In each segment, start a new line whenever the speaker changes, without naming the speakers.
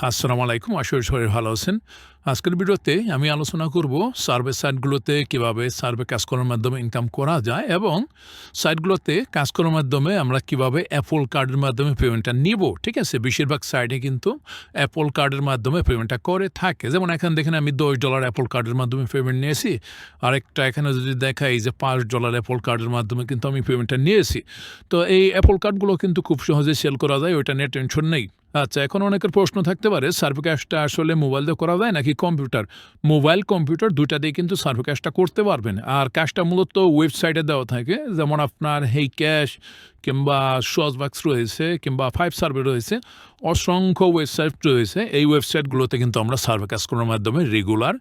আসসালামু আলাইকুম। আশা করি সবাই ভালো আছেন। আজকের ভিডিওতে আমি আলোচনা করব সার্ভে সাইটগুলোতে কিভাবে সার্ভে কাজ করার মাধ্যমে ইনকাম করা যায় এবং সাইটগুলোতে কাজ করার মাধ্যমে আমরা কিভাবে অ্যাপল কার্ডের মাধ্যমে পেমেন্টটা নিব। ঠিক আছে? বেশিরভাগ সাইটে কিন্তু অ্যাপল কার্ডের মাধ্যমে পেমেন্টটা করে থাকে। যেমন এখানে দেখেন আমি $10 অ্যাপল কার্ডের মাধ্যমে পেমেন্ট নিয়েছি। আরেকটা এখানে যদি দেখাই যে $5 অ্যাপল কার্ডের মাধ্যমে কিন্তু আমি পেমেন্টটা নিয়েছি। তো এই অ্যাপল কার্ডগুলো কিন্তু খুব সহজে সেল করা যায়, ওইটা নিয়ে টেনশন নেই। আচ্ছা, এখন অনেকের প্রশ্ন থাকতে পারে সার্ভে কাজটা আসলে মোবাইল দিয়ে করা যায় নাকি কম্পিউটার? মোবাইল, কম্পিউটার ২ টা দিয়ে কিন্তু সার্ভে কাজটা করতে পারবেন। আর কাজটা মূলত ওয়েবসাইটে দেওয়া থাকে। যেমন আপনার হেই ক্যাশ কিংবা সহজবাক্স রয়েছে কিংবা 5 সার্ভে রয়েছে। অসংখ্য ওয়েবসাইট রয়েছে। এই ওয়েবসাইটগুলোতে কিন্তু আমরা সার্ভে কাজ করার মাধ্যমে রেগুলার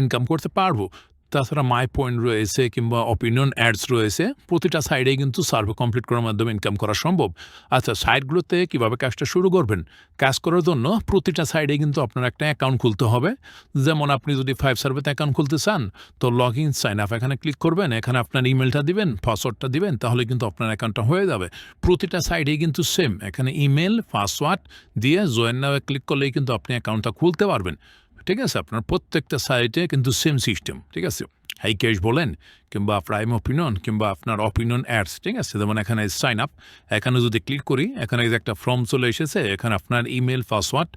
ইনকাম করতে পারবো। তাছাড়া মাই পয়েন্ট রয়েছে কিংবা অপিনিয়ন অ্যাডস রয়েছে। প্রতিটা সাইটেই কিন্তু সার্ভে কমপ্লিট করার মাধ্যমে ইনকাম করা সম্ভব। আচ্ছা, সাইটগুলোতে কীভাবে কাজটা শুরু করবেন? কাজ করার জন্য প্রতিটা সাইটে কিন্তু আপনার একটা অ্যাকাউন্ট খুলতে হবে। যেমন আপনি যদি 5 সার্ভেতে অ্যাকাউন্ট খুলতে চান, তো লগ ইন সাইন আপ এখানে ক্লিক করবেন। এখানে আপনার ইমেলটা দিবেন, পাসওয়ার্ডটা দিবেন, তাহলে কিন্তু আপনার অ্যাকাউন্টটা হয়ে যাবে। প্রতিটা সাইটেই কিন্তু সেম। এখানে ইমেল, পাসওয়ার্ড দিয়ে জয়েন নাও ক্লিক করলেই কিন্তু আপনি অ্যাকাউন্টটা খুলতে পারবেন। ঠিক আছে? আপনার প্রত্যেকটা সাইটে কিন্তু সেম সিস্টেম। ঠিক আছে? হাই ক্যাশ বলেন কিংবা প্রাইম অপিনিয়ন কিংবা আপনার অপিনিয়ন অ্যাডস। ঠিক আছে? যেমন এখানে সাইন আপ, এখানে যদি ক্লিক করি, এখানে যে একটা ফর্ম চলে এসেছে, এখানে আপনার ইমেল, পাসওয়ার্ড,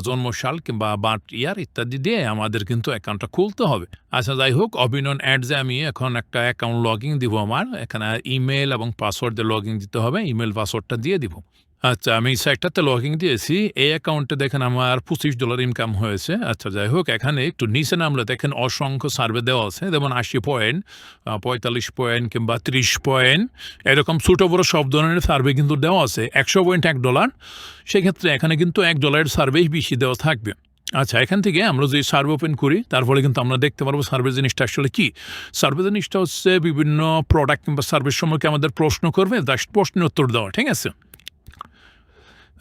জন্মসাল কিংবা বার্থ ইয়ার ইত্যাদি দিয়ে আমাদের কিন্তু অ্যাকাউন্টটা খুলতে হবে। আচ্ছা, যাই হোক, অপিনিয়ন অ্যাডসে আমি এখন একটা অ্যাকাউন্ট লগ ইন দিব। আমার এখানে ইমেল এবং পাসওয়ার্ড দিয়ে লগ ইন দিতে হবে। ইমেল পাসওয়ার্ডটা দিয়ে দিব। আচ্ছা, আমি সাইটটাতে লগ ইন দিয়েছি। এই অ্যাকাউন্টে দেখেন আমার $25 ইনকাম হয়েছে। আচ্ছা, যাই হোক, এখানে একটু নিচে নামলে দেখেন অসংখ্য সার্ভে দেওয়া আছে। যেমন 80 পয়েন্ট, 45 পয়েন্ট কিংবা 30 পয়েন্ট, এরকম ছোটো বড়ো সব ধরনের সার্ভে কিন্তু দেওয়া আছে। 100 পয়েন্ট $1। সেক্ষেত্রে এখানে কিন্তু $1 সার্ভেই বেশি দেওয়া থাকবে। আচ্ছা, এখান থেকে আমরা যদি সার্ভে ওপেন করি, তারপরে কিন্তু আমরা দেখতে পারবো সার্ভে জিনিসটা আসলে কী। সার্ভে জিনিসটা হচ্ছে বিভিন্ন প্রোডাক্ট কিংবা সার্ভিস সম্পর্কে আমাদের প্রশ্ন করবে, জাস্ট প্রশ্নের উত্তর দেওয়া। ঠিক আছে?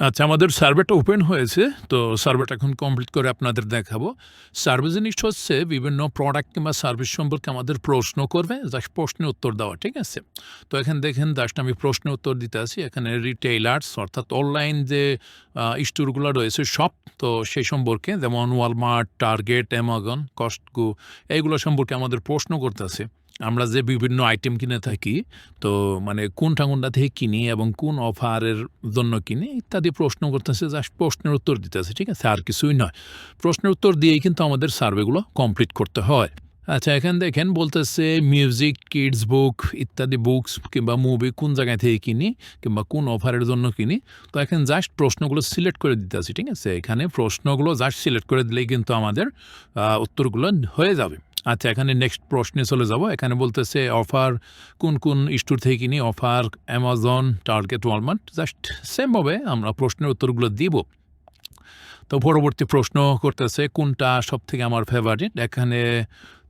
আচ্ছা, আমাদের সার্ভেটা ওপেন হয়েছে। তো সার্ভেটা এখন কমপ্লিট করে আপনাদের দেখাবো। সার্ভে জিনিসটা হচ্ছে বিভিন্ন প্রোডাক্ট কিংবা সার্ভিস সম্পর্কে আমাদের প্রশ্ন করবে, জাস্ট প্রশ্নের উত্তর দেওয়া। ঠিক আছে? তো এখানে দেখেন জাস্ট আমি প্রশ্নের উত্তর দিতে আছি। এখানে রিটেইলার্স অর্থাৎ অনলাইন যে স্টোরগুলো রয়েছে সব, তো সেই সম্পর্কে যেমন ওয়ালমার্ট, টার্গেট, অ্যামাজন, কস্টকো, এইগুলো সম্পর্কে আমাদের প্রশ্ন করতে আছে। আমরা যে বিভিন্ন আইটেম কিনে থাকি, তো মানে কোনটা থেকে কিনি এবং কোন অফারের জন্য কিনি ইত্যাদি প্রশ্ন করতেছে, জাস্ট প্রশ্নের উত্তর দিতেছে। ঠিক আছে? আর কিছুই নয়। প্রশ্নের উত্তর দিয়েই কিন্তু আমাদের সার্ভেগুলো কমপ্লিট করতে হয়। আচ্ছা, এখানে দেখেন বলতেছে মিউজিক, কিডস বুক ইত্যাদি বুকস কিংবা মুভি কোন জায়গায় থেকে কিনি কিংবা কোন অফারের জন্য কিনি। তো এখানে জাস্ট প্রশ্নগুলো সিলেক্ট করে দিতে আছি। ঠিক আছে? এখানে প্রশ্নগুলো জাস্ট সিলেক্ট করে দিলেই কিন্তু আমাদের উত্তরগুলো হয়ে যাবে। আচ্ছা, এখানে নেক্সট প্রশ্নে চলে যাব। এখানে বলতেছে অফার কোন স্টোর থেকে কিনি, offer Amazon, target, Walmart. Just সেমভাবে আমরা প্রশ্নের উত্তরগুলো দিব। তো পরবর্তী প্রশ্ন করতেছে কোনটা সব থেকে আমার ফেভারিট। এখানে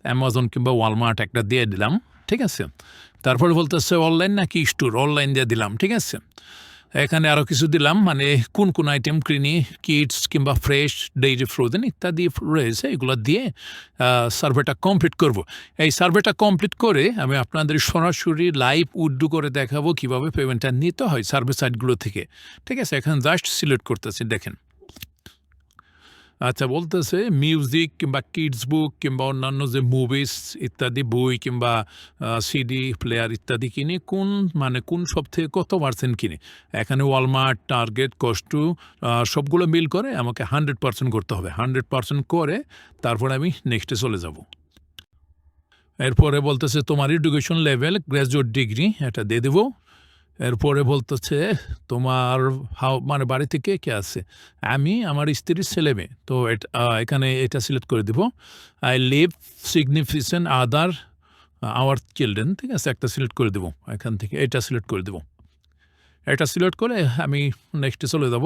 অ্যামাজন কিংবা ওয়ালমার্ট একটা দিয়ে দিলাম। ঠিক আছে? তারপরে বলতেছে অনলাইন নাকি স্টোর, অনলাইন দিয়ে দিলাম। ঠিক আছে? এখানে আরও কিছু দিলাম, মানে কোন আইটেম কিনি, কিডস কিংবা ফ্রেশ, ডেইরি, ফ্রোজেন ইত্যাদি রয়েছে, এগুলো দিয়ে সার্ভেটা কমপ্লিট করব। এই সার্ভেটা কমপ্লিট করে আমি আপনাদের সরাসরি লাইভ উইথড্র করে দেখাবো কীভাবে পেমেন্টটা নিতে হয় সার্ভে সাইটগুলো থেকে। ঠিক আছে? এখানে জাস্ট সিলেক্ট করতেছি, দেখেন। আচ্ছা, বলতেছে মিউজিক কিংবা কিডস বুক কিংবা অন্যান্য যে মুভিস ইত্যাদি বই কিংবা সিডি প্লেয়ার ইত্যাদি কিনি কোন সব থেকে কত পার্সেন্ট কিনি। এখানে ওয়ালমার্ট, টার্গেট, কস্টকো সবগুলো মিল করে আমাকে 100% করতে হবে। 100% করে তারপরে আমি নেক্সটে চলে যাব। এরপরে বলতেছে তোমার এডুকেশন লেভেল গ্র্যাজুয়েট ডিগ্রি, এটা দিয়ে দেবো। এরপরে বলতেছে তোমার মানে বাড়িতে কে কে আছে। আমি, আমার স্ত্রীর, ছেলে মেয়ে। তো এখানে এটা সিলেক্ট করে দেবো। I live significant other our children. ঠিক আছে? একটা সিলেক্ট করে দেবো। এখান থেকে এটা সিলেক্ট করে দেবো। এটা সিলেক্ট করে আমি নেক্সটে চলে যাব।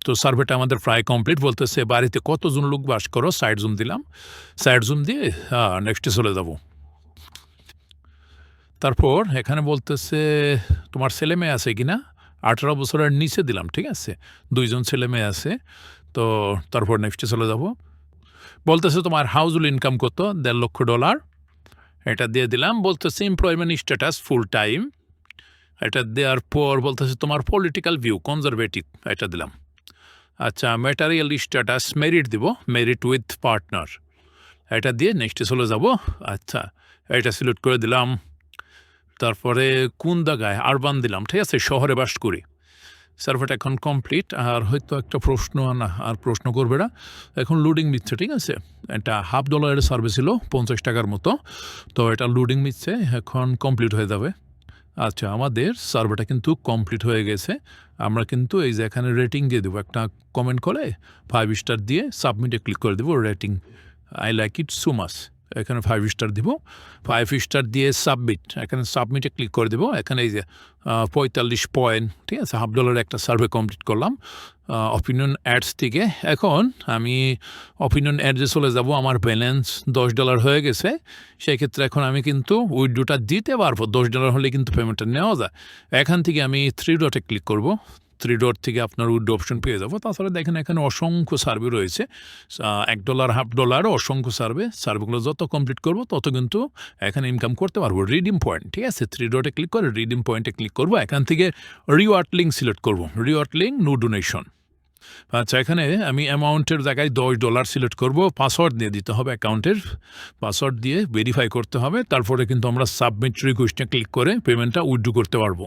তো সার্ভেটা আমাদের প্রায় কমপ্লিট। বলতেছে বাড়িতে কতজন লোক বাস করো, সাইড জুম দিলাম। সাইড জুম দিয়ে নেক্সটে চলে যাব। তারপর এখানে বলতেছে তোমার ছেলে মেয়ে আছে কি না, 18 বছরের নিচে দিলাম। ঠিক আছে? 2 জন ছেলে মেয়ে আছে। তো তারপর নেক্সটে চলে যাব। বলতেছে তোমার হাউজহোল্ড ইনকাম কত, $1.5 লক্ষ। এটা দিয়ে দিলাম। বলতেছে এমপ্লয়মেন্ট স্ট্যাটাস ফুল টাইম। এটা দেওয়ার পর বলতেছে তোমার পলিটিক্যাল ভিউ কনজারভেটিভ, এটা দিলাম। আচ্ছা, ম্যাটেরিয়াল স্ট্যাটাস মেরিট দিব, মেরিট উইথ পার্টনার, এটা দিয়ে নেক্সটে চলে যাব। আচ্ছা, এটা সিলেক্ট করে দিলাম। তারপরে কোন জায়গায় আরবান দিলাম, ঠিক আছে, শহরে বাস করি। সার্ভেটা এখন কমপ্লিট। আর হয়তো একটা প্রশ্ন না, আর প্রশ্ন করবে না, এখন লোডিং নিচ্ছে, ঠিক আছে। এটা $50 সার্ভে ছিল, 50 টাকার মতো, তো এটা লোডিং নিচ্ছে, এখন কমপ্লিট হয়ে যাবে। আচ্ছা, আমাদের সার্ভেটা কিন্তু কমপ্লিট হয়ে গেছে। আমরা কিন্তু এই যে এখানে রেটিং দিয়ে দেবো, একটা কমেন্ট করে 5 স্টার দিয়ে সাবমিটে ক্লিক করে দেবো। Rating I like it so much, এখানে 5 স্টার দিব। 5 স্টার দিয়ে সাবমিট, এখানে সাবমিটে ক্লিক করে দেবো। এখানে এই যে 45 পয়েন্ট, ঠিক আছে, $50 একটা সার্ভে কমপ্লিট করলাম অপিনিয়ন অ্যাডস থেকে। এখন আমি অপিনিয়ন অ্যাডসে চলে যাব। আমার ব্যালেন্স $10 হয়ে গেছে। সেই ক্ষেত্রে এখন আমি কিন্তু উইথড্রটা দিতে পারবো। $10 হলে কিন্তু পেমেন্টটা নেওয়া যায়। এখান থেকে আমি 3 ডটে ক্লিক করব। 3 ডট থেকে আপনার উইথড্র অপশন পেয়ে যাবো। তাছাড়া দেখেন এখানে অসংখ্য সার্ভে রয়েছে, $1, $50 অসংখ্য সার্ভেগুলো যত কমপ্লিট করবো তত কিন্তু এখানে ইনকাম করতে পারবো। রিডিম পয়েন্ট, ঠিক আছে, 3 ডটে ক্লিক করে রিডিম পয়েন্টে ক্লিক করবো। এখান থেকে রিওয়ার্ড লিঙ্ক সিলেক্ট করবো, রিওয়ার্ড লিঙ্ক নো ডোনেশন। আচ্ছা, এখানে আমি অ্যামাউন্টের জায়গায় $10 সিলেক্ট করব। পাসওয়ার্ড দিয়ে দিতে হবে, অ্যাকাউন্টের পাসওয়ার্ড দিয়ে ভেরিফাই করতে হবে। তারপরে কিন্তু আমরা সাবমিট রিকোয়েস্টে ক্লিক করে পেমেন্টটা উইথড্র করতে পারবো।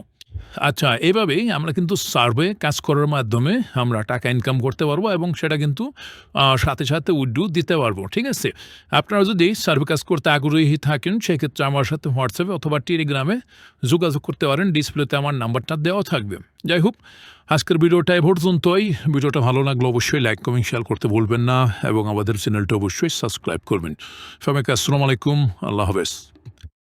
আচ্ছা, এভাবেই আমরা কিন্তু সার্ভে কাজ করার মাধ্যমে আমরা টাকা ইনকাম করতে পারবো এবং সেটা কিন্তু সাথে সাথে উইথড্র দিতে পারবো, ঠিক আছে। আপনারা যদি সার্ভে কাজ করতে আগ্রহী থাকেন, সেক্ষেত্রে আমার সাথে হোয়াটসঅ্যাপে অথবা টেলিগ্রামে যোগাযোগ করতে পারেন। ডিসপ্লেতে আমার নাম্বারটা দেওয়া থাকবে। যাই হোক, আজকের ভিডিওটা এ পর্যন্তই। ভিডিওটা ভালো লাগলে অবশ্যই লাইক, কমেন্ট, শেয়ার করতে ভুলবেন না এবং আমাদের চ্যানেলটা অবশ্যই সাবস্ক্রাইব করবেন। সবাইকে আসসালামু আলাইকুম, আল্লাহ হাফেজ।